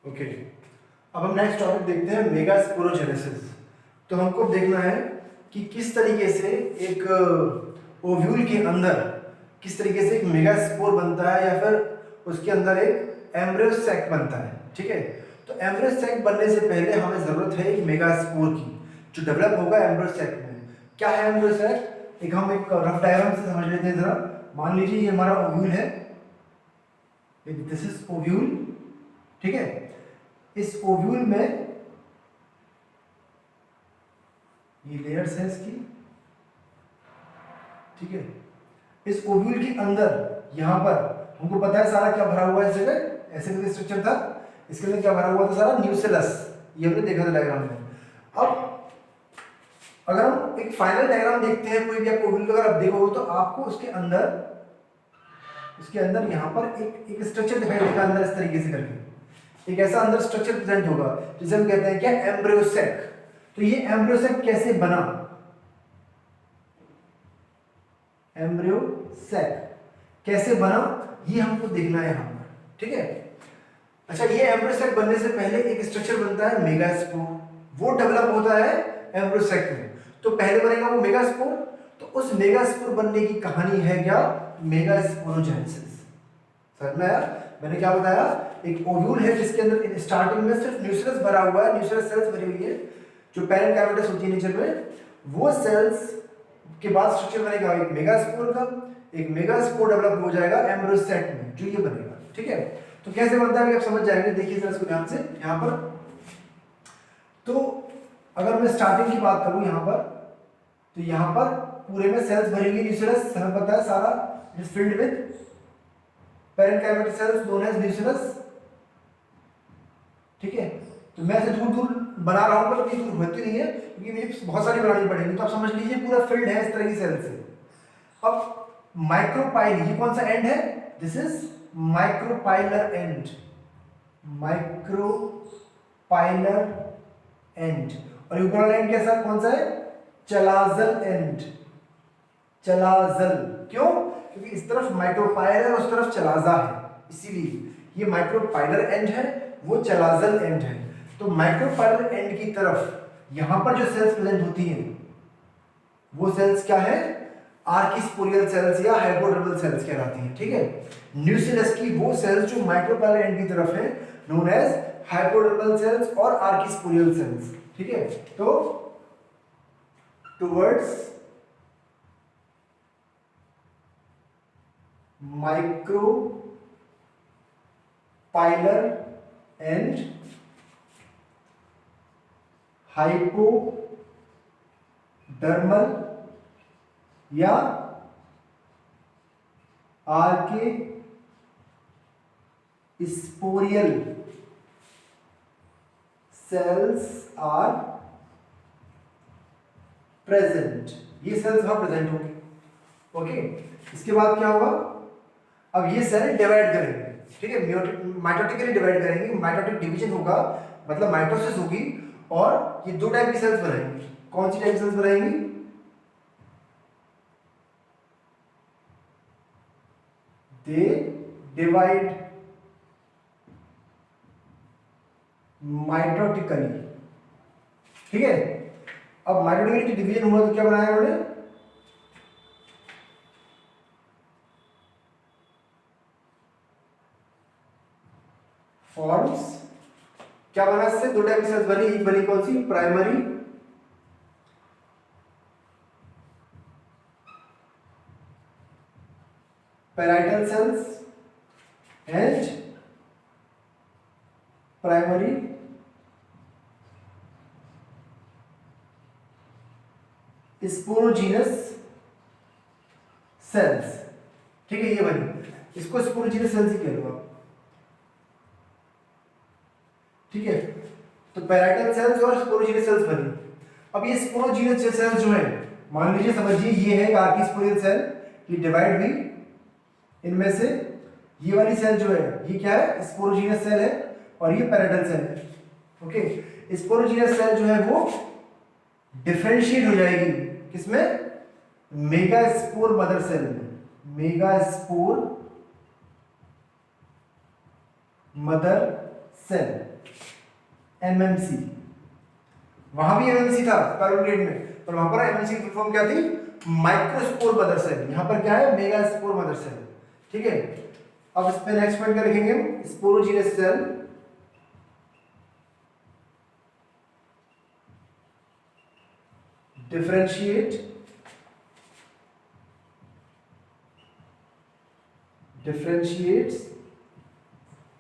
Okay, अब हम next topic देखते हैं मेगास्पोरोजेनेसिस। तो हमको देखना है कि किस तरीके से एक ओव्यूल के अंदर किस तरीके से एक मेगास्पोर बनता है या फिर उसके अंदर एक एम्ब्रियो सैक बनता है। ठीक है, तो एम्ब्रियो सैक बनने से पहले हमें जरूरत है एक मेगास्पोर की जो डेवलप होगा एम्ब्रियो सैक में। क्या है एम्ब्रियो सैक? हम एक रफ डायग्राम से समझ लेते हैं जरा। मान लीजिए ये हमारा ओव्यूल है, दिस इज ओव्यूल। ठीक है, इस ओव्यूल में ये लेयर्स है इसकी। ठीक है, इस ओव्यूल के अंदर यहां पर हमको पता है सारा क्या भरा हुआ है। इस जगह ऐसे करके स्ट्रक्चर था, इसके अंदर क्या भरा हुआ था? सारा न्यूक्लियस। ये हमने देखा था डायग्राम में। अब अगर हम एक फाइनल डायग्राम देखते हैं कोई भी आप ओव्यूल का, अगर आप देखोगे तो आपको उसके अंदर यहां पर एक स्ट्रक्चर दिखाई देगा अंदर इस तरीके से करके। एक ऐसा अंदर स्ट्रक्चर प्रेजेंट होगा जिसे हम कहते हैं क्या? Embryo sac. तो ये एम्ब्रियो सैक कैसे बना? एम्ब्रियो सैक कैसे बना ये हमको देखना है यहां पर। ठीक है, अच्छा, ये एम्ब्रियो सैक बनने से पहले एक स्ट्रक्चर बनता है मेगास्पोर। वो डेवलप होता है एम्ब्रियो सैक में। तो पहले बनेगा वो मेगास्पोर। तो उस मेगास्पोर बनने की कहानी है क्या? मेगास्पोरोजेनेसिस। समझ में आया? मैंने क्या बताया? एक ओव्यूल है जिसके अंदर स्टार्टिंग में सिर्फ न्यूक्लियस भरा हुआ है, न्यूक्लियस सेल्स भरी हुई है जो पैरेंट कैविटीज होती है नेचर में। वो सेल्स के बाद स्ट्रक्चर बनेगा एक मेगास्पोर का। एक मेगास्पोर डेवलप हो जाएगा एम्ब्रियो सैक में, जो ये बनेगा। ठीक है, तो कैसे बनता है आप समझ जाएंगे। देखिए जरा इसको ध्यान से यहां पर। तो अगर मैं स्टार्टिंग की बात करूं यहां पर, तो यहां पर पूरे में सेल्स भरी हुई न्यूक्लियस, हमें पता है सारा is filled with parent cavity cells known as nucleus. ठीक है, तो मैं ऐसे दूर दूर बना रहा हूं पर इतनी दूर होती नहीं है क्योंकि मुझे बहुत सारी बनानी पड़ेगी। तो आप समझ लीजिए पूरा फील्ड है इस तरह की सेल से। अब माइक्रोपाइल, ये कौन सा एंड है? This is micropylar and. Micropylar and. और ऊपर वाला एंड कैसा कौन सा है? Chalazal end. चलाजल क्यों? क्योंकि इस तरफ माइक्रोपाइलर और उस तरफ चलाजा है, इसीलिए ये माइक्रोपाइलर एंड है, वो चलाजल एंड है। तो माइक्रोपाइलर एंड की तरफ यहां पर जो सेल्स प्रेजेंट होती हैं वो सेल्स क्या है? आर्किस्पोरियल सेल्स या हाइपोडर्मल सेल्स कहलाती हैं। ठीक है, न्यूक्लियस की वो सेल्स जो माइक्रोपाइलर एंड की तरफ है नोन एज हाइपोडर्मल सेल्स और आर्किस्पोरियल सेल्स। ठीक है, तो टुवर्ड्स माइक्रोपाइलर एंड हाइपोडर्मल या आर्किस्पोरियल सेल्स आर प्रेजेंट। ये सेल्स वहां प्रेजेंट होंगी। ओके, इसके बाद क्या होगा? अब ये सेल डिवाइड करेंगे। ठीक है, माइटोटिकली डिवाइड करेंगे। माइटोटिक डिवीजन होगा, मतलब माइटोसिस होगी, और ये दो टाइप की सेल्स बनाएंगी। कौन सी टाइप की सेल्स बनाएंगी? They divide mitotically. ठीक है, अब माइटोटिकली डिवीजन हुआ तो क्या बनाया उन्होंने? फॉर्म्स। क्या बना इससे? दो टाइप की सेल्स बनी। एक बनी कौन सी? Primary parietal cells and primary sporogenous cells. ठीक है, ये बनी, इसको स्पोरोजीनस सेल्स ही कह लो आप। ठीक है, तो पैराइटल सेल्स और स्पोरोजीनस सेल्स बनी। अब ये स्पोरोजीनस सेल्स जो है, मान लीजिए समझिए ये है आर्किस्पोरियल सेल, ये डिवाइड हुई इनमें से। ये वाली सेल जो है ये क्या है? स्पोरोजीनस सेल है, और ये पैराइटल सेल है। ओके, स्पोरोजीनस सेल जो है वो डिफरेंशिएट हो जाएगी किसमें? मेगास्पोर मदर सेल में। Megaspore mother cell. एमएमसी, वहां भी एमएमसी था स्पाइरोग्रेड में, पर वहां पर एमएमसी की फुल फॉर्म क्या थी? Microspore mother cell. यहां पर क्या है? Megaspore mother cell. ठीक है, अब इस पे नेक्स्ट पॉइंट क्या लिखेंगे हम? स्पोरोजीनियस सेल डिफरेंशिएट्स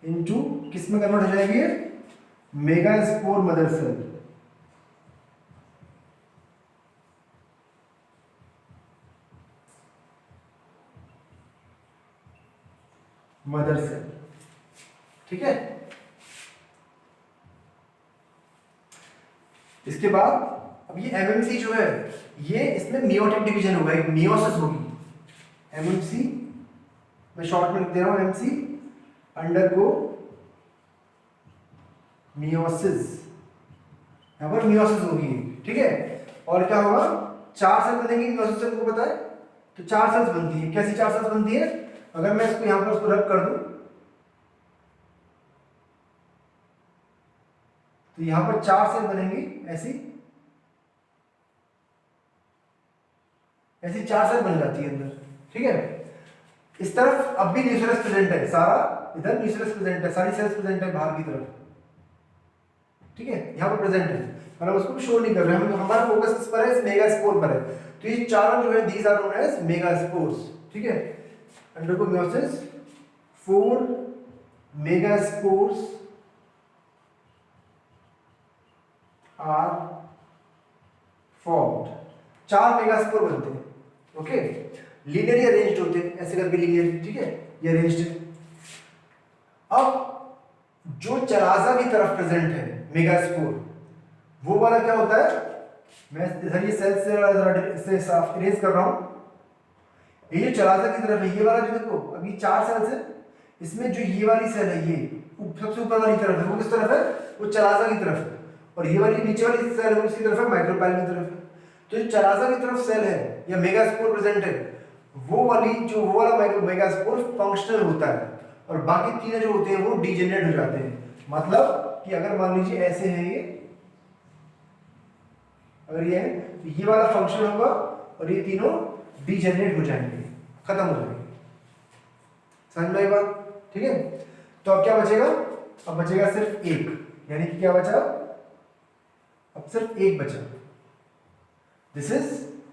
इनटू, किस में कन्वर्ट हो जाएगी? Megaspore mother cell. Mother cell, ठीक है। इसके बाद अब ये एमएमसी जो है, ये इसमें मियोटिक डिवीजन होगा, एक मियोसिस होगी। एमएमसी मैं शॉर्ट में लिख दे रहा हूं, एमसी अंडरगो मियोसिस, यहां पर मियोसिस होगी, ठीक है। और क्या होगा? 4 सेल बनेंगे मियोसिस से, आपको पता है। तो 4 सेल्स बनती है। कैसी 4 सेल्स बनती है? अगर मैं इसको यहां पर उसको रब कर दूं तो यहां पर 4 सेल बनेंगी, ऐसी 4 सेल बन जाती है अंदर, ठीक है। इस तरफ अब भी न्यूक्लियस प्रेजेंट है, सारा इधर न्यूक्लियस प्रेजेंट है, सारी सेल्स प्रेजेंट है बाहर की तरफ, ठीक है, यहां पर प्रेजेंट है, पर हम उसको शो नहीं कर रहे हैं। हम हमारा फोकस किस पर है? इस मेगास्पोर पर है। तो ये चारों जो है these are known as megaspores, ठीक है। Undergo meiosis, 4 megaspores are formed. 4 megaspore बनते हैं, ओके। लीनियरली अरेंज्ड होते हैं, ऐसे करके लीनियर, ठीक है, ये अरेंज्ड। अब जो चलाजा की तरफ प्रेजेंट है मेगास्पोर, वो वाला क्या होता है? मैं इधर ये सेल से साफ इरेज कर रहा हूं। ये जो चलाजा की तरफ है, ये वाला जो देखो, अभी 4 सेल्स है, इसमें जो ये वाली सेल है, ये सबसे ऊपर वाली तरफ है, वो किस तरफ है? वो चलाजा की तरफ है। और ये वाली नीचे वाली सेल है, उसकी तरफ है, माइक्रोपाइल की तरफ है। तो जो चलाजा की तरफ सेल है या मेगास्पोर प्रेजेंट है, वो वाला मेगास्पोर फंक्शनल होता है, और बाकी तीन जो होते हैं वो डिजेनरेट हो जाते हैं। मतलब कि अगर मान लीजिए ऐसे है ये, अगर ये है तो ये वाला फंक्शन होगा और ये तीनों डिजेनरेट हो जाएंगे, खत्म हो जाएंगे। समझ में आई बात? ठीक है। तो अब क्या बचेगा? अब बचेगा सिर्फ एक, यानी कि क्या बचा? अब सिर्फ एक बचा। दिस इज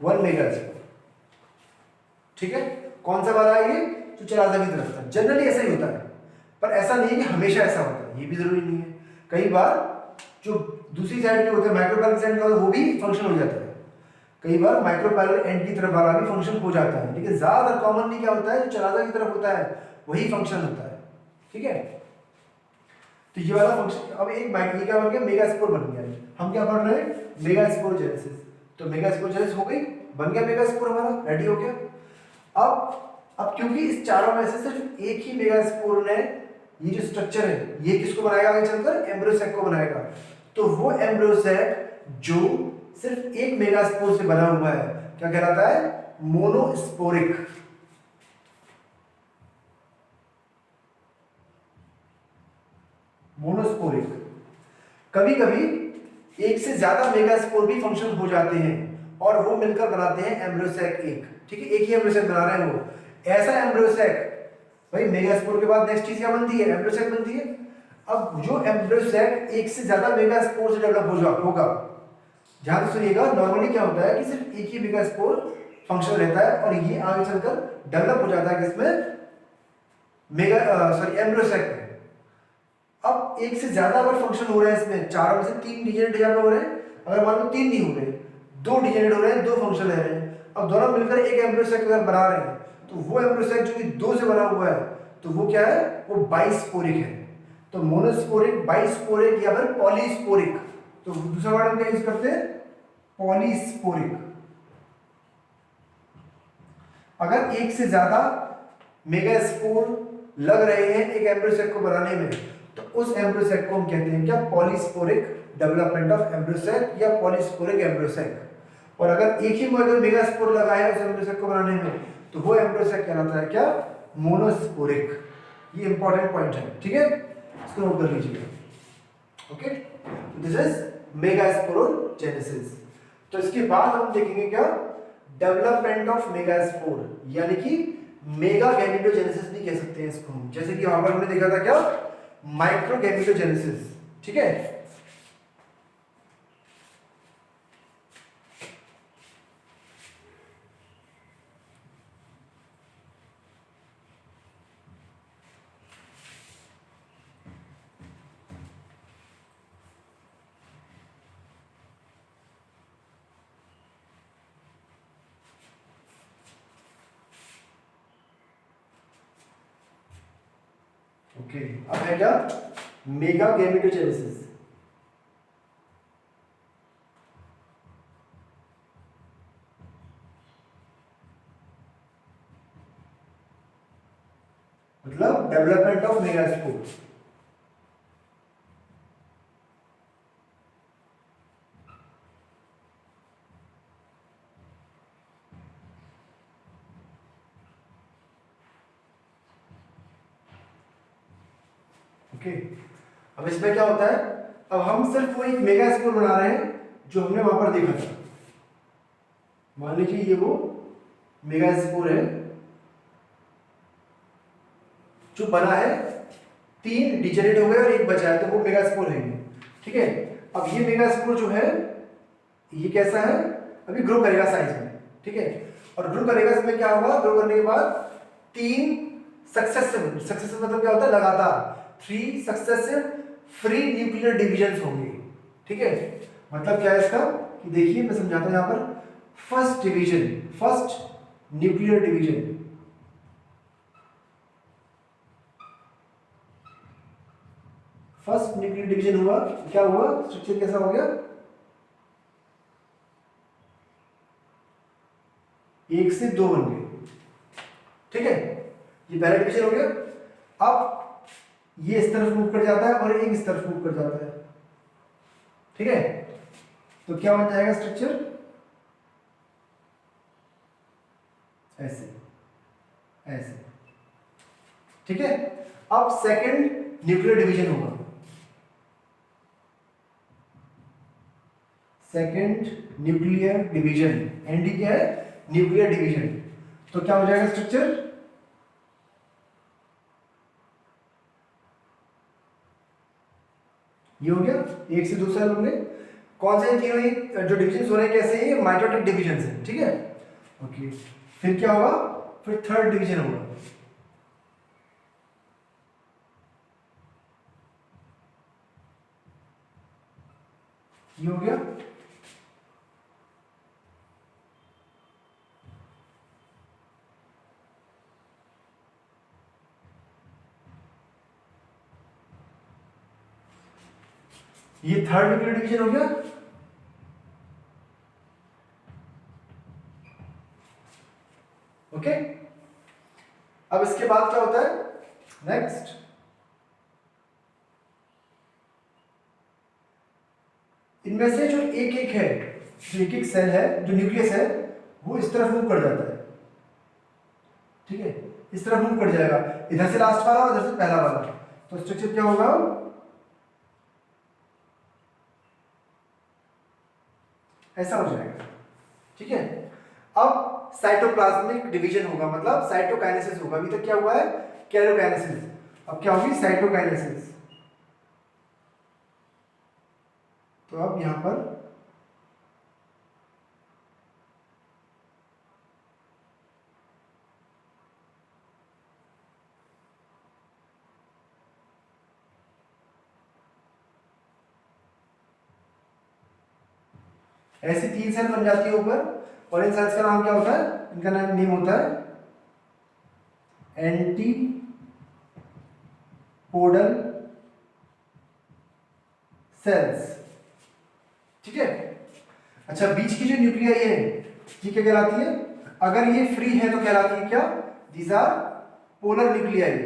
1 मेगास्पोर, ठीक है। कौन सा वाला है ये? जो चलाजा की तरफ था। जनरली ऐसा ही होता है, पर ऐसा नहीं है कि हमेशा ऐसा होता है, ये भी जरूरी नहीं है। कई बार जो दूसरी साइड के होते हैं, माइक्रोपाइलर साइड का, वो भी फंक्शन हो जाता है। कई बार माइक्रोपाइलर एंड की तरफ वाला भी फंक्शन हो जाता है, लेकिन ज्यादातर कॉमनली क्या होता है? जो चलाजा की तरफ होता है वही फंक्शन होता है, ठीक है। तो ये वाला फंक्शन अब एक ये क्या बन गया? मेगास्पोर बन गया। हम क्या पढ़ रहे हैं? मेगास्पोरोजेनेसिस। तो मेगास्पोरोजेनेसिस हो गई, बन गया मेगास्पोर, हमारा रेडी हो गया। अब क्योंकि इस चारों में से सिर्फ एक ही मेगास्पोर ने ये जो स्ट्रक्चर है, ये किसको बनाएगा आगे चलकर? एम्ब्रियोसैक को बनाएगा। तो वो एम्ब्रियोसैक जो सिर्फ एक मेगास्पोर से बना हुआ है, क्या कहलाता है? मोनोस्पोरिक। मोनोस्पोरिक। कभी कभी एक से ज्यादा मेगास्पोर भी फंक्शन हो जाते हैं और वो मिलकर बनाते हैं एम्ब्रियोसैक एक, ठीक है। एक ही एम्ब्रियोसैक बना रहे हैं वो। ऐसा एम्ब्रियोसैक, भाई मेगास्पोर के बाद नेक्स्ट चीज क्या बनती है? एम्ब्रियोसैक बनती है। अब जो एम्ब्रियोसैक एक से ज्यादा मेगास्पोर से डेवलप होगा, ध्यान से सुनिएगा, नॉर्मली क्या होता है कि सिर्फ एक ही मेगास्पोर फंक्शन रहता है और ये आगे चलकर डेवलप हो जाता है किसमें? एम्ब्रियोसैक में। अब एक से ज्यादा अगर फंक्शन हो रहे हैं इसमें, चारों में से 3 डिजेनरेट यहाँ पे हो रहे हैं, अगर मान लो 3 नहीं हो रहे, 2 डिजेनरेट हो रहे हैं, 2 फंक्शन ले रहे हैं, अब दोनों मिलकर एक एम्ब्रियोसैक अगर बना रहे हैं, तो वो एम्ब्रियोसैक जो कि 2 से बना हुआ है, तो वो क्या है? वो बाइस्पोरिक है। तो मोनोस्पोरिक, बाइस्पोरिक या फिर पॉलीस्पोरिक। तो दूसरा वर्ड हम क्या यूज करते हैं? पॉलीस्पोरिक। अगर एक से ज्यादा मेगास्पोर लग रहे हैं एक एम्ब्रियोसैक को बनाने में, तो उस एम्ब्रियोसैक को हम कहते हैं क्या? पॉलीस्पोरिक डेवलपमेंट ऑफ एम्ब्रियोसैक या पॉलीस्पोरिक एम्ब्रियोसैक। और अगर एक ही मेगास्पोर लगा है उस एम्ब्रियोसैक को बनाने में, तो वो एम्ब्रियोसैक कहलाता है क्या? मोनोस्पोरिक। ये इंपॉर्टेंट पॉइंट है, ठीक है, इसको नोट कर लीजिएगा। Okay, this is megasporogenesis. तो इसके बाद हम देखेंगे क्या, डेवलपमेंट ऑफ मेगास्पोर, यानी कि मेगा गैमेटोजेनेसिस भी कह सकते हैं इसको हम। जैसे कि वहां पर हमने देखा था क्या, माइक्रो गैमेटोजेनेसिस, ठीक है। ओके, अब है क्या, मेगा गैमेटोजेनेसिस। मतलब डेवलपमेंट ऑफ मेगास्पोर। ओके, अब इसमें क्या होता है, अब हम सिर्फ वो एक मेगास्पोर बना रहे हैं जो हमने वहां पर देखा था। मान लीजिए ये वो मेगास्पोर है जो बना है, 3 डिजेनेरेट हो गए और एक बचा है, तो वो मेगास्पोर है ये, ठीक है। अब ये मेगास्पोर जो है ये कैसा है, अभी ग्रो करेगा साइज में, ठीक है। और ग्रो करेगा, इसमें क्या होगा, ग्रो करने के बाद 3 सक्सेसिव मतलब क्या होता है, लगातार 3 सक्सेसिव फ्री न्यूक्लियर डिविजन्स होंगे, ठीक है। मतलब क्या है इसका, कि देखिए मैं समझाता हूं यहां पर। First division, first nuclear division, first nuclear division हुआ, क्या हुआ, स्ट्रक्चर कैसा हो गया, 1 से 2 बन गए, ठीक है। ये पहला डिवीजन हो गया। अब ये इस तरफ मूव कर जाता है और एक इस तरफ मूव कर जाता है, ठीक है। तो क्या बन जाएगा स्ट्रक्चर, ऐसे ऐसे, ठीक है। अब सेकंड न्यूक्लियर डिवीजन होगा, सेकंड न्यूक्लियर डिवीजन, एनडी क्या है, न्यूक्लियर डिवीजन। तो क्या हो जाएगा स्ट्रक्चर, ये हो गया, 1 से 2 सेल होंगे। कौन से तीनों जो डिवीजन हो रहे हैं कैसे, ये माइटोटिक डिवीजन है, ठीक है। ओके, फिर क्या होगा, फिर थर्ड डिवीजन होगा, ये हो गया। ये थर्ड न्यूक्लियर डिवीजन हो गया। ओके, अब इसके बाद क्या होता है, नेक्स्ट इनमें से जो एक एक है, जो एक एक सेल है, जो न्यूक्लियस है, वो इस तरफ मूव कर जाता है, ठीक है। इस तरफ मूव कर जाएगा, इधर से लास्ट वाला और इधर से पहला वाला। तो स्ट्रक्चर क्या होगा, ऐसा हो जाएगा, ठीक है। अब साइटोप्लाज्मिक डिवीजन होगा, मतलब साइटोकाइनेसिस होगा। अभी तक क्या हुआ है, कैरोकाइनेसिस, अब क्या होगी, साइटोकाइनेसिस। तो अब यहां पर ऐसी 3 सेल बन जाती है ऊपर, और इन सेल्स का नाम क्या होता है, इनका नेम होता है एंटीपोडल सेल्स, ठीक है। अच्छा, बीच की जो न्यूक्लियाई है ये क्या कहलाती है, अगर ये फ्री है तो कहलाती है क्या, these are polar nuclei,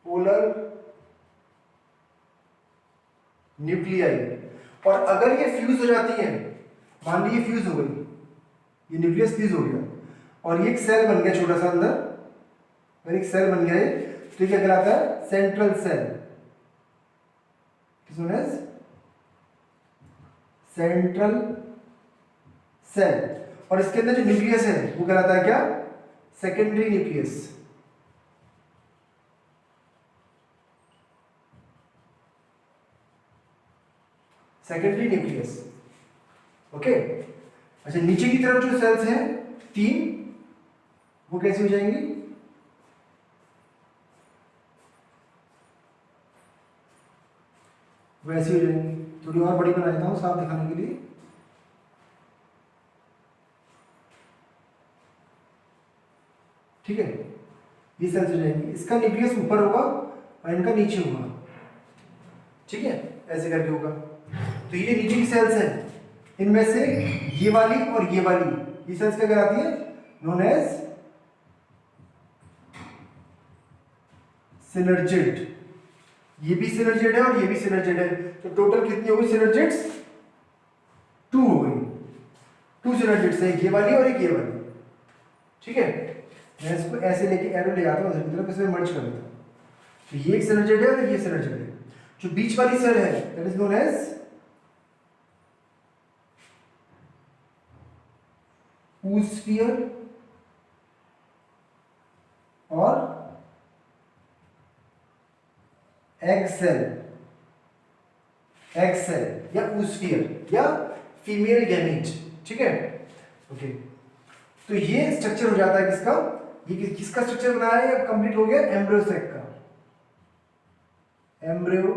polar nuclei. और अगर ये फ्यूज हो जाती है, मान लीजिए फ्यूज हो गई, ये न्यूक्लियस फ्यूज हो गया और ये एक सेल बन गया छोटा सा अंदर, अगर एक सेल बन गया है, तो क्या कहलाता है? Central cell, known as central cell. और इसके अंदर जो न्यूक्लियस है वो कहलाता है क्या? Secondary nucleus. Secondary nucleus, okay. अच्छा, नीचे की तरफ जो सेल्स हैं 3, वो कैसी हो जाएंगी? वैसी हो जाएंगी। थोड़ी और बड़ी बना देता हूं साफ दिखाने के लिए। ठीक है, ये सेल्स हो जाएंगी। इसका न्यूक्लियस ऊपर होगा और इनका नीचे होगा। ठीक है, ऐसे करके होगा। तो ये नीचे की सेल्स हैं, इनमें से ये वाली और ये वाली, ये सेल्स क्या कहलाती है? Known as synergid. ये भी सिनर्जिड है और ये भी सिनर्जिड है। तो टोटल कितनी हो गई सिनर्जिड्स? 2 हो गई। 2 सिनर्जिड्स है, ये वाली और एक ये वाली। ठीक है, मैं इसको ऐसे लेके एरो ले आता हूं इधर की तरफ, इसमें मर्ज कर देता हूं। तो ये एक सिनर्जिड है और ये सिनर्जिड है। जो बीच वाली सेल है that is known as oosphere और एग सेल, एग सेल या oosphere या फीमेल गैमीट। ठीक है, ओके। तो ये स्ट्रक्चर हो जाता है किसका? ये किसका स्ट्रक्चर बनाया है? कंप्लीट हो गया एम्ब्रियो सेक का। Embryo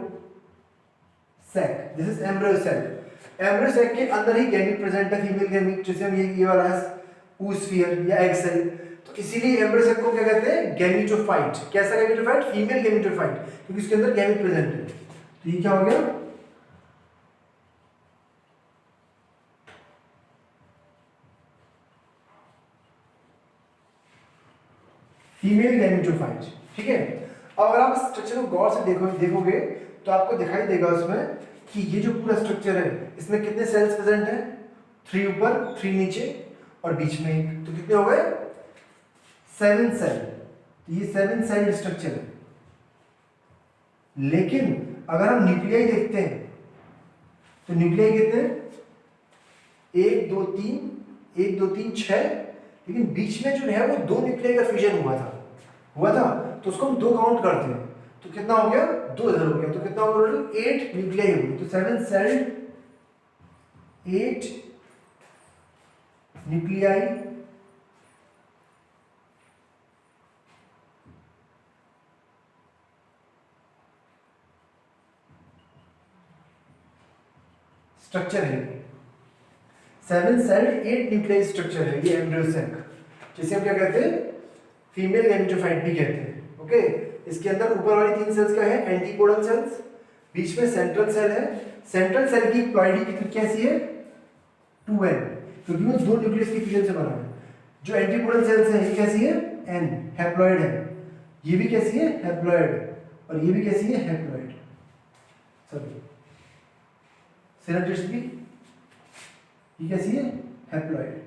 sac, this is embryo sac. Embryo sac के अंदर ही गैमीट प्रेजेंट है, फीमेल गैमीट, जैसे हम ये वाला है oosphere या एग सेल। तो इसीलिए एम्ब्रियो सेक को क्या कहते हैं? गैमीटोफाइट। कैसा गैमीटोफाइट? फीमेल गैमीटोफाइट, क्योंकि इसके अंदर गैमीट प्रेजेंट है। तो ये क्या हो गया? Female gametophyte. ठीक है, अब अगर आप स्ट्रक्चर को गौर से देखोगे तो आपको दिखाई देगा उसमें कि ये जो पूरा स्ट्रक्चर है इसमें कितने सेल्स प्रेजेंट हैं? 3 ऊपर, 3 नीचे और बीच में एक। तो कितने हो गए? 7 सेल। तो ये 7 सेल स्ट्रक्चर है। लेकिन अगर हम न्यूक्लियाई देखते हैं तो न्यूक्लियाई कितने? 1 2 3, 1 2 3 6, लेकिन बीच में जो है वो 2 न्यूक्लियाई का फ्यूजन हुआ था, तो उसको हम 2 काउंट करते हैं। तो कितना हो गया? 2 इधर हो गया। तो कितना हो गया? 8 न्यूक्लियाई हो गई। तो 7 सेल्ड 8 न्यूक्लियाई स्ट्रक्चर है। 7 सेल्ड 8 न्यूक्लियाई स्ट्रक्चर है ये एम्ब्रियो सेक, जिसे हम क्या कहते हैं? फीमेल गैमीटोफाइट भी कहते हैं। ओके, इसके अंदर ऊपर वाली 3 सेल्स क्या है? एंटीपोडल सेल्स, बीच में सेंट्रल सेल है। सेंट्रल सेल की प्लॉइडी की कैसी है? 2n, क्योंकि वो 2 न्यूक्लियस की फ्यूजन से बना है। जो एंटीपोडल सेल्स है ये कैसी है? n, हैप्लॉइड है। ये भी कैसी है? हैप्लॉइड। और ये भी कैसी है? हैप्लॉइड। सॉरी, सिनर्जिड्स भी ये कैसी है? हैप्लॉइड।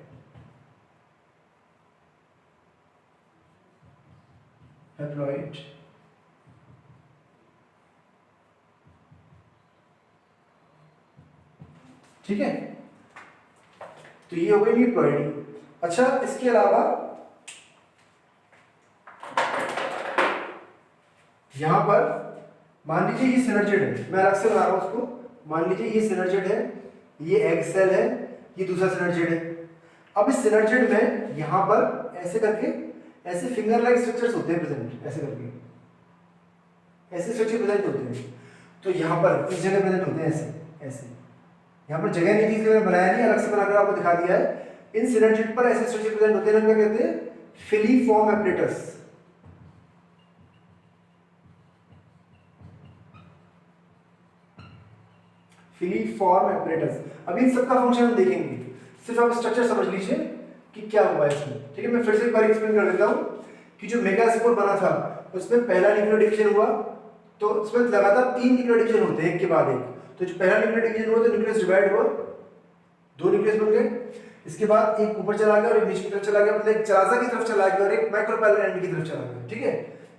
हैप्लॉइड। ठीक है, तो ये हो गई प्लॉइडी। अच्छा, इसके अलावा यहां पर मान लीजिए ये सिनर्जिड है, मैं अलग से बना रहा हूं उसको। मान लीजिए ये सिनर्जिड है, ये एग सेल है, ये दूसरा सिनर्जिड है। अब इस सिनर्जिड में यहां पर ऐसे करके ऐसे फिंगर लाइक स्ट्रक्चर्स होते हैं प्रेजेंट, ऐसे करके ऐसे स्ट्रक्चर प्रेजेंट होते हैं। तो यहाँ पर इस जगह प्रेजेंट होते हैं ऐसे ऐसे। यहाँ पर जगह नहीं थी इसलिए मैंने बनाया नहीं, अलग से बनाकर आपको दिखा दिया है। इन सिनर्जिड पर ऐसे स्ट्रक्चर प्रेजेंट होते हैं, क्या कहते हैं? Filiform apparatus. Filiform apparatus. अभी इन सबका फंक्शन हम देखेंगे, सिर्फ आप स्ट्रक्चर समझ लीजिए कि क्या हुआ इसमें। ठीक है, मैं फिर से एक बार एक्सप्लेन कर देता हूँ कि जो मेगास्पोर बना था उसमें पहला न्यूक्लियर डिवीजन हुआ, तो उसमें लगातार 3 न्यूक्लियर डिवीजन होते हैं एक के बाद एक। तो जो पहला न्यूक्लियर डिवीजन हुआ तो न्यूक्लियस डिवाइड हुआ, 2 न्यूक्लियस बन गए। इसके बाद एक ऊपर चला गया और एक नीचे की तरफ चला गया, मतलब एक चराजा की तरफ चला गया और एक माइक्रोपैरेलल एंड की तरफ चला गया। ठीक है,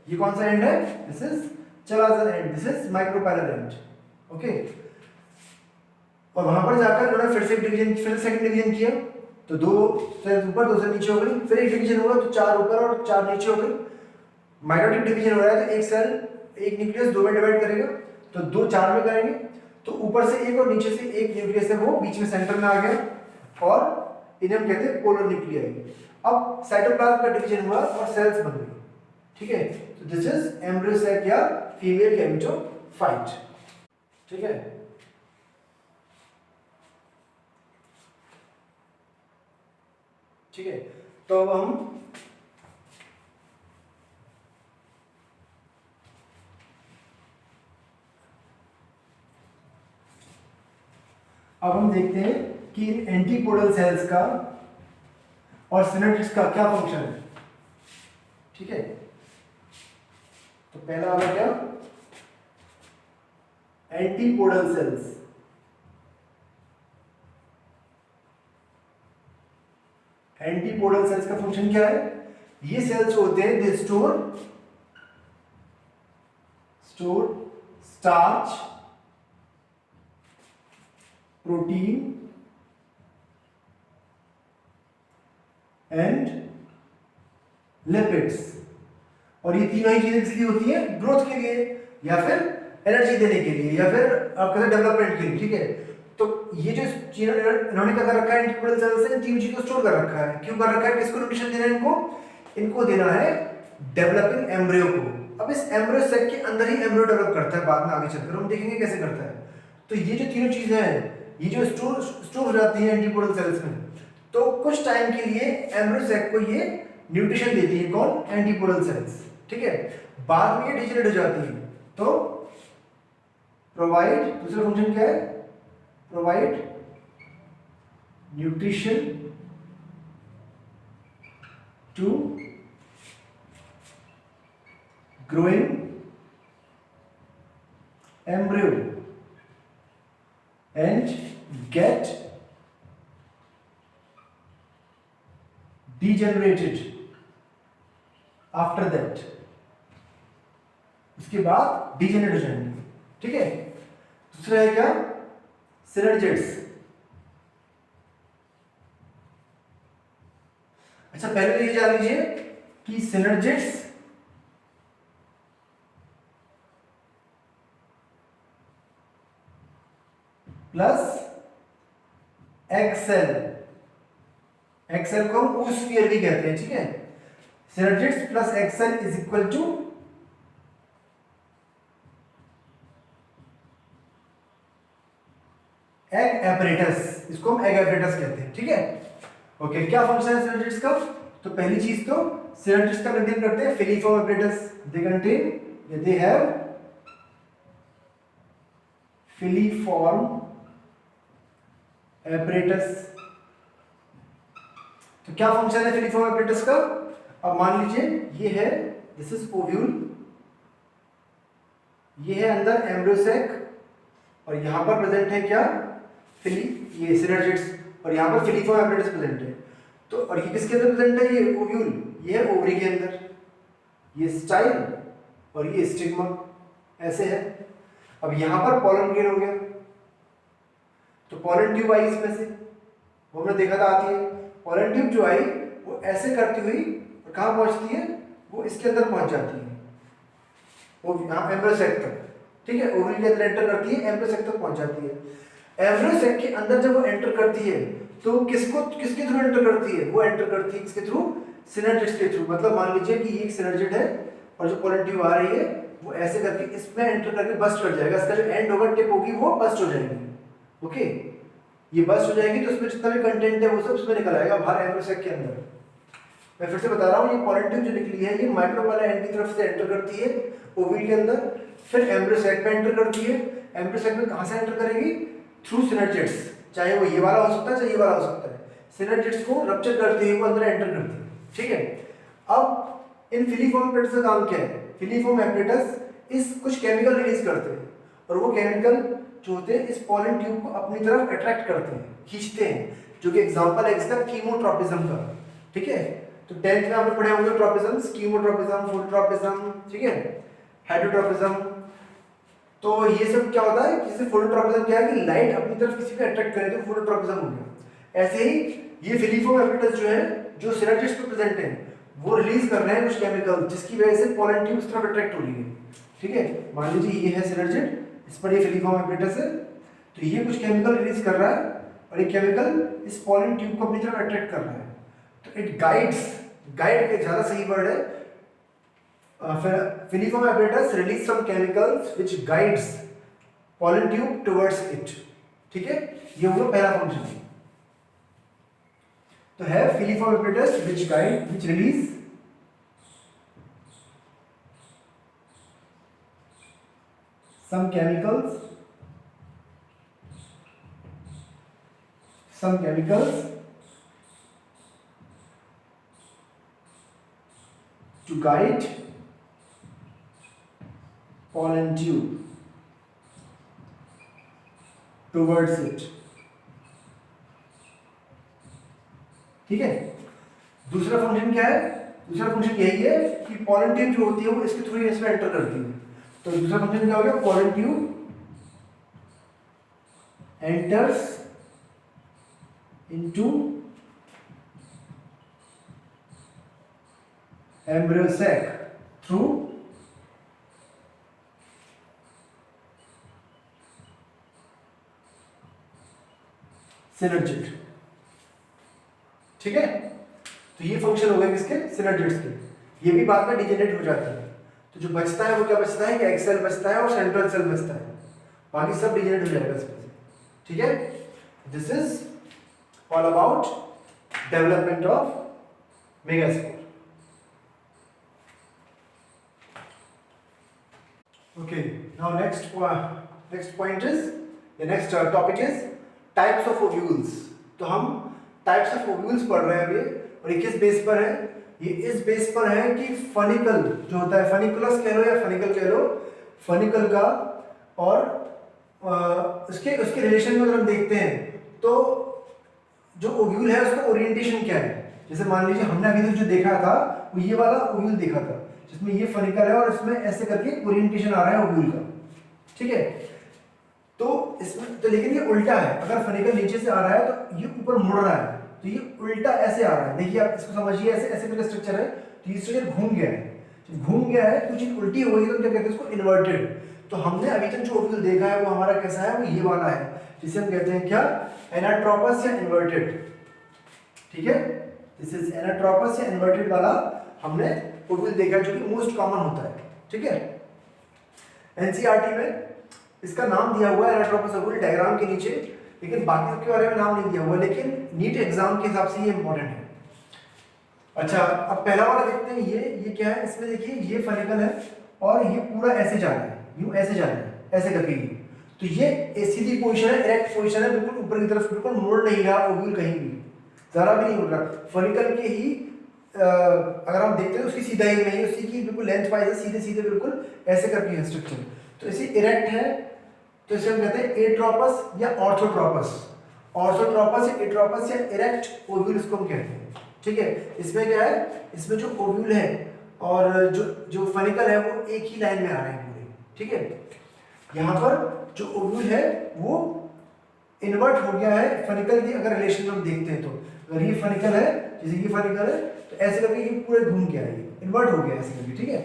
ये कौन सा एंड है, this is chalazal end, this is micropylar end. Okay, और वहां पर जाकर उन्होंने फिर से डिवीजन, फिर सेकंड डिवीजन किया, तो 2 सेल्स ऊपर 2 सेल नीचे हो गई, फिर एक डिवीजन हुआ तो 4 ऊपर और 4 नीचे हो गई। माइटोटिक डिवीजन हो रहा है तो एक सेल, एक न्यूक्लियस 2 में डिवाइड करेगा, तो 2 4 में करेंगे, तो ऊपर से एक और नीचे से एक न्यूक्लियस है वो बीच में सेंटर में आ गया और इन्हें हम कहते हैं पोलर न्यूक्लियाई। अब साइटोप्लाज्म का डिवीजन हुआ और सेल्स बन गई। ठीक है, तो दिस इज एम्ब्रियो सैक या फीमेल गैमेटोफाइट। ठीक है, ठीक है, तो अब हम देखते हैं कि इन एंटीपोडल सेल्स का और सिनेप्टिक्स का क्या फंक्शन है। ठीक है, तो पहला वाला क्या, एंटीपोडल सेल्स। एंटीपोडल सेल्स का फंक्शन क्या है, ये सेल्स होते हैं they store starch, protein and lipids. और ये तीनों ही चीजें किस लिए होती हैं, ग्रोथ के लिए या फिर एनर्जी देने के लिए या फिर आपका डेवलपमेंट के लिए। ठीक है, तो ये जो चीजें इन्होंने क्या कर रखा है, एंटीपोडल सेल्स से तीन चीजों को स्टोर कर रखा है। क्यों कर रखा है, किसको न्यूट्रिशन देना है इनको, इनको देना है डेवलपिंग एम्ब्रियो को। अब इस एम्ब्रियो सेक के अंदर ही एम्ब्रियो डेवलप करता है, बाद में आगे चलकर हम देखेंगे कैसे करता है। तो ये जो तीनों चीजें हैं, ये जो स्टोर हो जाती है एंटीपोडल सेल्स में, तो कुछ टाइम के लिए एम्ब्रियो सैक को ये न्यूट्रिशन देती है, कौन, एंटीपोडल सेल्स। ठीक है, बाद में ये डिजेनरेट हो जाती है, तो प्रोवाइड, दूसरा फंक्शन क्या है, provide nutrition to growing embryo and get degenerated after that, उसके बाद डिजेनरेट हो जाएंगे। ठीक है, दूसरा है क्या, सिनर्जिड्स। अच्छा, पहले ये जान लीजिए कि सिनर्जिड्स प्लस एक्सेल, एक्सेल को हम oosphere भी कहते हैं। ठीक है, synergids plus egg cell is equal to egg apparatus, इसको हम एग एपरेटस कहते हैं। ठीक है, ओके, क्या फंक्शन है सिनर्जिड्स का, तो पहली चीज तो सिनर्जिड्स का कंटेन करते हैं filiform apparatus, they contain, they have filiform apparatus. तो क्या फंक्शन है फिलीफॉर्म एपरेटस का, अब मान लीजिए ये है, दिस इज ओव्यूल, ये है अंदर एम्ब्रियो सैक और यहां पर प्रेजेंट है क्या, ये सिनर्जिड्स, और यहां पर फिलीफॉर्म एपरेटस प्रेजेंट है। तो और ये किसके अंदर प्रेजेंट है, ये ओव्यूल, ये है ओवरी के अंदर, ये स्टाइल और ये स्टिग्मा, ऐसे है। अब यहां पर पॉलन ग्रेन हो गया, तो पॉलन ट्यूब आई इसमें से, वो हमने देखा था आती है। पॉलन ट्यूब जो आई वो ऐसे करती हुई और कहाँ पहुंचती है, वो इसके अंदर पहुंच जाती है, वो यहाँ एम्ब्रियो सैक तक। ठीक है, ओवरी के अंदर एंटर करती है, एम्ब्रियो सैक तक पहुंच जाती है। एम्ब्रियो सैक के अंदर जब वो एंटर करती है तो किसके थ्रू एंटर करती है, वो एंटर करती है किसके थ्रू, सिनर्जिड्स के थ्रू। मतलब मान लीजिए कि ये एक सिनर्जिड है और जो पॉलन ट्यूब आ रही है वो ऐसे करके इसमें एंटर करके बस्ट कर जाएगा, इसका जो एंड होगा, टिप होगी, वो बस्ट हो जाएगी। ओके, ये बस्ट हो जाएगी तो उसमें जितना भी कंटेंट है वो सब उसमें निकल आएगा बाहर एम्ब्रियो सैक के अंदर। मैं फिर से बता रहा हूँ, ये पॉलन ट्यूब जो निकली है ये माइक्रोपैला एंड की तरफ से एंटर करती है ओवरी के अंदर, फिर एम्ब्रियो सैक में एंटर करती है। एम्ब्रियो सैक में कहाँ से एंटर करेगी, थ्रू सिनर्जिड्स, चाहे वो ये वाला हो सकता है चाहे ये वाला हो सकता है। सिनर्जिड्स को रप्चर करती है, वो अंदर एंटर करती है। ठीक है, अब इन फिलीफॉर्म एपरेटस का काम क्या है, फिलीफॉर्म एपरेटस इस कुछ केमिकल रिलीज करते हैं और वो केमिकल जो होते हैं इस पॉलन ट्यूब को अपनी तरफ अट्रैक्ट करते हैं, खींचते हैं, जो कि एग्जांपल है इसका कीमोट्रोपिज्म का। ठीक है, तो 10th में आपने पढ़े होंगे ट्रॉपिज्म्स, कीमोट्रॉपिज्म, फोटोट्रॉपिज्म, ठीक है, हेटेरोट्रॉपिज्म। तो ये सब क्या होता है, जैसे फोटोट्रॉपिज्म क्या है कि लाइट अपनी तरफ किसी को अट्रैक्ट करे तो फोटोट्रॉपिज्म हो गया। ऐसे ही ये फिलिफॉर्म एपिटस जो है, जो सिनर्जिड्स पे प्रेजेंट है, वो रिलीज कर रहे हैं कुछ केमिकल जिसकी वजह से पॉलन ट्यूब उस तरफ अट्रैक्ट हो रही है, ठीक है। मान लीजिए ये है सिनर्जिड, इस पर ये फिलिफॉर्म एपिटस है, तो ये कुछ केमिकल रिलीज कर रहा है और ये केमिकल इस पॉलन ट्यूब को अपनी तरफ अट्रैक्ट कर रहा है। तो इट गाइड्स, गाइड के ज्यादा सही वर्ड है, filiform apparatus release some chemicals which guides pollen tube towards it, ठीक है, ये होगा पहला फंक्शन। तो है filiform apparatus which guide, which release some chemicals to guide pollen tube towards it, ठीक है। दूसरा फंक्शन क्या है, दूसरा फंक्शन यही है कि पॉलन ट्यूब जो होती है वो इसके थ्रू इसमें एंटर करती है। तो दूसरा फंक्शन क्या हो गया, pollen tube enters into embryo sac through synergid, ठीक है। तो ये फंक्शन हो गए किसके, सिनर्जिड्स के। ये भी बाद में डिजेनरेट हो जाता है, तो जो बचता है वो क्या बचता है कि एग सेल बचता है और सेंट्रल सेल बचता है, बाकी सब डिजेनरेट हो जाएगा इसमें से, ठीक है। This is all about development of megaspore. Okay, now next point is, the next topic is types of ovules। तो हम types of ovules पढ़ रहे हैं अभी, और ये किस बेस पर है, ये इस बेस पर है कि फनिकल जो होता है, फनिकुलस कह लो या फनिकल कह लो, फनिकल का और उसके रिलेशन में अगर हम देखते हैं तो जो ओव्यूल है उसका ओरिएंटेशन क्या है। जैसे मान लीजिए हमने अभी तक जो देखा था वो ये वाला ओव्यूल देखा था, जिसमें ये फनिकल है और इसमें ऐसे करके ओरिएंटेशन आ रहा है ओव्यूल का, ठीक है। तो इसमें तो लेकिन ये उल्टा है, अगर फनिकल नीचे से आ रहा है तो ये ऊपर मुड़ रहा है, तो ये उल्टा ऐसे आ रहा है। देखिए आप इसको समझिए, ऐसे ऐसे करके स्ट्रक्चर है, तो ये स्ट्रक्चर घूम गया है, जब घूम गया है तो चीज उल्टी हो गई तो क्या कहते हैं उसको, इन्वर्टेड। तो हमने अभी तक जो ओव्यूल देखा है वो हमारा कैसा है, वो ये वाला है, जिसे हम कहते हैं क्या, एनाट्रोपस या इन्वर्टेड, ठीक है। दिस इज एनाट्रोपस या इन्वर्टेड वाला हमने ओव्यूल देखा जो कि मोस्ट कॉमन होता है, ठीक है। एनसीईआरटी में इसका नाम दिया हुआ है एनाट्रोपस ओव्यूल डायग्राम के नीचे, लेकिन बाकी सबके बारे में नाम नहीं दिया हुआ, लेकिन नीट एग्जाम के हिसाब से ये इंपॉर्टेंट है। अच्छा, अब पहला वाला देखते हैं, ये क्या है, इसमें देखिए ये फनिकल है और ये पूरा ऐसे जा रहा है, यूं ऐसे जा रहा है, ऐसे करके ये, तो ये सीधी पोजीशन है, इरेक्ट पोजीशन है, बिल्कुल ऊपर की तरफ, बिल्कुल मुड़ नहीं रहा ओव्यूल कहीं भी, जरा भी नहीं मुड़ रहा। फनिकल के ही अगर हम देखते हैं उसकी सीधा ही नहीं है, उसी की बिल्कुल लेंथ वाइज है, सीधे सीधे बिल्कुल ऐसे करके है स्ट्रक्चर, तो इसे इरेक्ट है, तो इसे हम कहते हैं एट्रोपस या ऑर्थोट्रोपस। ऑर्थोट्रोपस या एट्रोपस या इरेक्ट ओव्यूल इसको हम कहते हैं, ठीक है। इसमें क्या है, इसमें जो ओव्यूल है और जो फनिकल है वो एक ही लाइन में आ रहे हैं पूरे, ठीक है। यहाँ पर जो ओव्यूल है वो इन्वर्ट हो गया है फनिकल की, अगर रिलेशन हम देखते हैं तो अगर ये फनिकल है, जैसे ये फनिकल है, तो ऐसे करके ये पूरे घूम गया है, ये इन्वर्ट हो गया है ऐसे करके, ठीक है।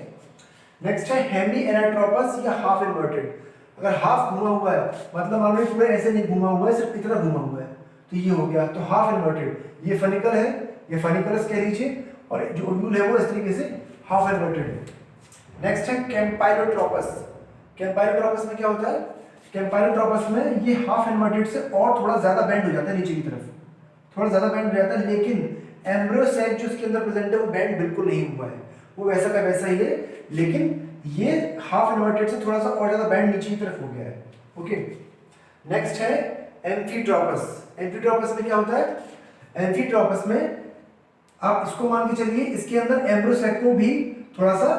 नेक्स्ट है हेमी एनाट्रोपस या हाफ इन्वर्टेड। अगर हाफ घुमा हुआ है, मतलब मान लो पूरे ऐसे नहीं घुमा हुआ है, सिर्फ इतना घुमा हुआ है, तो ये हो गया, तो हाफ इन्वर्टेड। ये फनिकल है, ये फनिकलस कह लीजिए, और जो ओव्यूल है वो इस तरीके से हाफ इन्वर्टेड है। नेक्स्ट है कैम्पाइलोट्रोपस। कैम्पाइलोट्रोपस में क्या होता है, कैम्पाइलोट्रोपस में ये हाफ इन्वर्टेड से और थोड़ा ज्यादा बेंड हो जाता है नीचे की तरफ, थोड़ा ज्यादा बेंड हो जाता है, लेकिन एम्ब्रियो सैक जो इसके अंदर प्रेजेंट है वो बेंड बिल्कुल नहीं हुआ है, वो वैसा का वैसा ही है, लेकिन ये हाफ इन्वर्टेड से थोड़ा सा और ज्यादा बेंड नीचे की तरफ हो गया है, ओके। नेक्स्ट है एम्फीट्रोपस। एम्फीट्रोपस में क्या होता है, एम्फीट्रोपस में आप इसको मान के चलिए, इसके अंदर एम्ब्रियो सैक को भी थोड़ा सा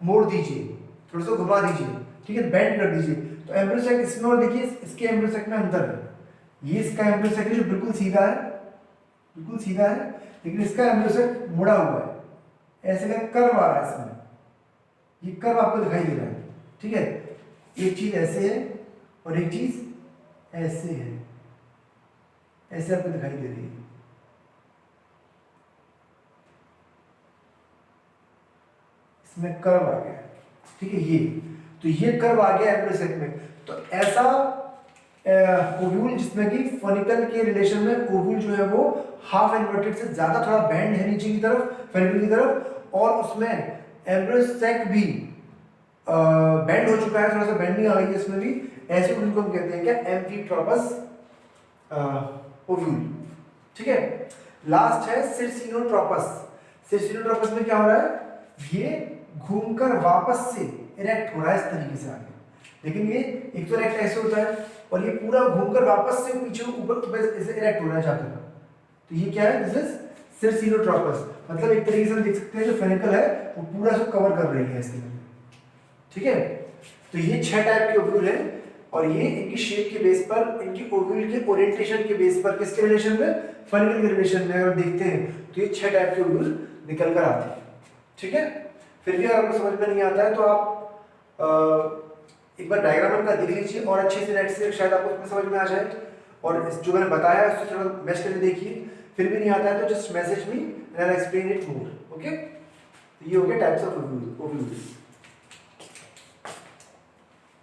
मोड़ दीजिए, थोड़ा सा घुमा दीजिए, ठीक है, बेंड कर दीजिए, तो एम्ब्रियो सैक इसमें, और देखिए इसके एम्ब्रियो सैक में अंतर है, ये इसका एम्ब्रियो सैक जो बिल्कुल सीधा है, बिल्कुल सीधा है, लेकिन इसका एम्ब्रियो सैक मुड़ा हुआ है, ऐसे का कर्व आ रहा है इसमें, ये कर्व आपको दिखाई दे रहा है, ठीक है। एक चीज ऐसे है और एक चीज ऐसे है, ऐसे आपको दिखाई दे रही है। इसमें कर्व आ गया, ठीक है। ये तो ये कर्व आ गया एम्ब्रियोसेक में। तो ऐसा ओव्यूल जिसमें कि फॉनिकल के रिलेशन में ओव्यूल जो है वो हाफ इन्वर्टेड से ज्यादा थोड़ा बेंड है नीचे की तरफ, फेनिकल की तरफ, और उसमें एम्ब्रियोसेक भी बेंड हो चुका है, थोड़ा सा बेंडिंग आ गई है इसमें भी। ऐसे ओव्यूल को हम कहते हैं क्या, एम्फीट्रोपस ओव्यूल, ठीक है। लास्ट है सिरसिनोट्रोपस। सिरसिनोट्रोपस में क्या हो रहा है, ये घूमकर वापस से इरेक्ट हो रहा है इस तरीके से आगे, लेकिन ये एक तो इरेक्ट ऐसे होता है और ये पूरा घूमकर वापस से पीछे ऊपर ऐसे इरेक्ट हो रहा है जाकर। तो ये क्या है, दिस इज सिरसिनोट्रोपस। मतलब एक तरीके से हम देख सकते हैं जो फेनिकल है वो पूरा इसको कवर कर रही है इसके अंदर, ठीक है। तो ये 6 टाइप के ओव्यूल हैं और ये इनकी शेप के बेस पर, इनकी ओव्यूल के ओरिएंटेशन के बेस पर, किसके रिलेशन में, फेनिकल के रिलेशन में अगर देखते हैं तो ये 6 टाइप के ओव्यूल निकल कर आते हैं, ठीक है। फिर भी अगर आपको समझ में नहीं आता है तो आप एक बार डायग्राम का देख लीजिए और अच्छे से नेट से, शायद आपको उसमें समझ में आ जाए। और जो मैंने बताया उससे थोड़ा मैच करके देखिए। फिर भी नहीं आता है तो just message me and I will explain it more, okay. ये हो गया टाइप्स ऑफ ओव्यूल्स।